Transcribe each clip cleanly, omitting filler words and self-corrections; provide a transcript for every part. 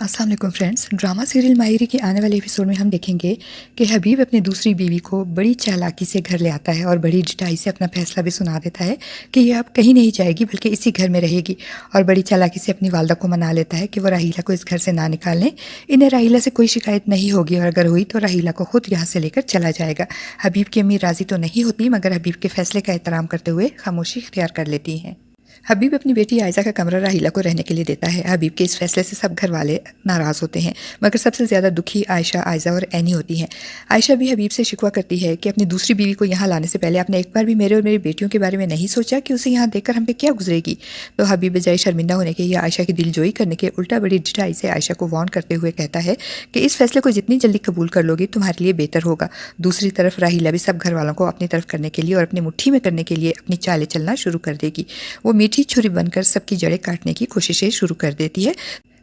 अस्सलाम वालेकुम friends. Drama serial माहिरी के आने वाले एपिसोड में हम देखेंगे कि हबीब अपनी दूसरी बीवी को बड़ी चालाकी से घर ले आता है और बड़ी ढिठाई से अपना फैसला भी सुना देता है कि ये अब कहीं नहीं जाएगी बल्कि इसी घर में रहेगी। और बड़ी चालाकी से अपनी वालदा को मना लेता है कि वो राहीला को इस घर से ना निकालें, इन्हें राहीला से कोई शिकायत नहीं होगी और अगर हुई तो राहीला को खुद यहाँ से लेकर चला जाएगा। हबीब की अम्मी राज़ी तो नहीं होती मगर हबीब के फैसले का एहतराम करते हुए खामोशी इख्तियार कर लेती हैं। हबीब अपनी बेटी आयशा का कमरा राहीला को रहने के लिए देता है। हबीब के इस फैसले से सब घर वाले नाराज़ होते हैं मगर सबसे ज़्यादा दुखी आयशा, आयज़ा और एनी होती हैं। आयशा भी हबीब से शिकवा करती है कि अपनी दूसरी बीवी को यहाँ लाने से पहले आपने एक बार भी मेरे और मेरी बेटियों के बारे में नहीं सोचा कि उसे यहाँ देखकर हम पे क्या गुजरेगी। तो हबीब बजाय शर्मिंदा होने के या आयशा की दिलजोई करने के उल्टा बड़ी ढिठाई से आयशा को वार्न करते हुए कहता है कि इस फैसले को जितनी जल्दी कबूल कर लोगी तुम्हारे लिए बेहतर होगा। दूसरी तरफ राहीला भी सब घर वालों को अपनी तरफ करने के लिए और अपनी मुट्ठी में करने के लिए अपनी चालें चलना शुरू कर देगी। वो मीठी छुरी बनकर सबकी जड़ें काटने की कोशिशें शुरू कर देती है।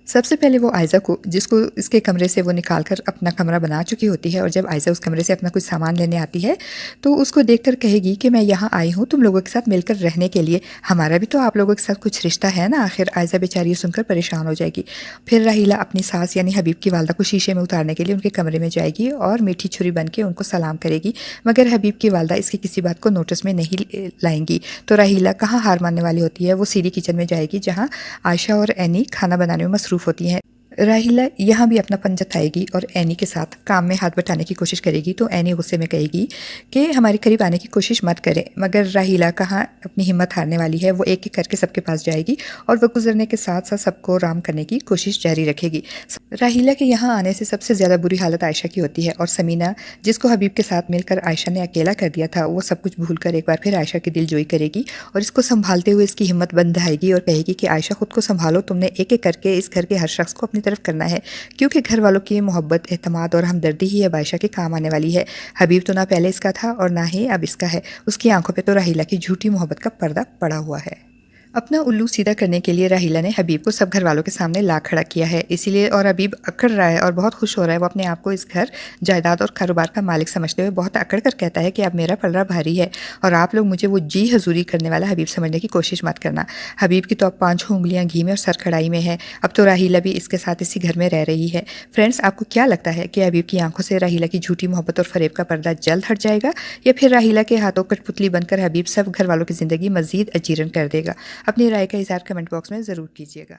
सबसे पहले वो आयज़ा को, जिसको इसके कमरे से वो निकाल कर अपना कमरा बना चुकी होती है, और जब आयज़ा उस कमरे से अपना कुछ सामान लेने आती है तो उसको देखकर कहेगी कि मैं यहाँ आई हूँ तुम लोगों के साथ मिलकर रहने के लिए, हमारा भी तो आप लोगों के साथ कुछ रिश्ता है ना। आखिर आयज़ा बेचारी सुनकर परेशान हो जाएगी। फिर राहीला अपनी सास यानी हबीब की वालदा को शीशे में उतारने के लिए उनके कमरे में जाएगी और मीठी छुरी बन के उनको सलाम करेगी, मगर हबीब की वालदा इसकी किसी बात को नोटिस में नहीं लाएंगी। तो राहीला कहाँ हार मानने वाली होती है, वो सीधी किचन में जाएगी जहाँ आयशा और एनी खाना बनाने में मसरूफ़ होती हैं। राहीला यहाँ भी अपना पन जताएगी और एनी के साथ काम में हाथ बटाने की कोशिश करेगी। तो एनी गुस्से में कहेगी कि हमारे करीब आने की कोशिश मत करें, मगर राहीला कहाँ अपनी हिम्मत हारने वाली है। वो एक एक करके सबके पास जाएगी और वह गुजरने के साथ साथ सबको राम करने की कोशिश जारी रखेगी। राहीला के यहाँ आने से सबसे ज़्यादा बुरी हालत आयशा की होती है और समीना, जिसको हबीब के साथ मिलकर आयशा ने अकेला कर दिया था, वो सब कुछ भूल कर एक बार फिर आयशा की दिलजोई करेगी और इसको संभालते हुए इसकी हिम्मत बंधाएगी और कहेगी कि आयशा खुद को संभालो, तुमने एक एक करके इस घर के हर शख्स को अपनी तरफ करना है, क्योंकि घर वालों की मोहब्बत, एतमाद और हमदर्दी ही अब आयशा के काम आने वाली है। हबीब तो ना पहले इसका था और ना ही अब इसका है। उसकी आंखों पे तो राहीला की झूठी मोहब्बत का पर्दा पड़ा हुआ है। अपना उल्लू सीधा करने के लिए राहीला ने हबीब को सब घर वालों के सामने ला खड़ा किया है, इसीलिए और हबीब अकड़ रहा है और बहुत खुश हो रहा है। वो अपने आप को इस घर, जायदाद और कारोबार का मालिक समझते हुए बहुत अकड़ कर कहता है कि अब मेरा पलड़ा भारी है और आप लोग मुझे वो जी हजूरी करने वाला हबीब समझने की कोशिश मत करना। हबीब की तो अब 5 उंगलियां घी में और सर कढ़ाई में है। अब तो राहीला भी इसके साथ इसी घर में रह रही है। फ्रेंड्स, आपको क्या लगता है कि हबीब की आंखों से राहीला की झूठी मोहब्बत और फरेब का पर्दा जल्द हट जाएगा या फिर राहीला के हाथों कठपुतली बनकर हबीब सब घर वालों की ज़िंदगी मज़ीद अजीरन कर देगा? अपनी राय का इज़हार कमेंट बॉक्स में ज़रूर कीजिएगा।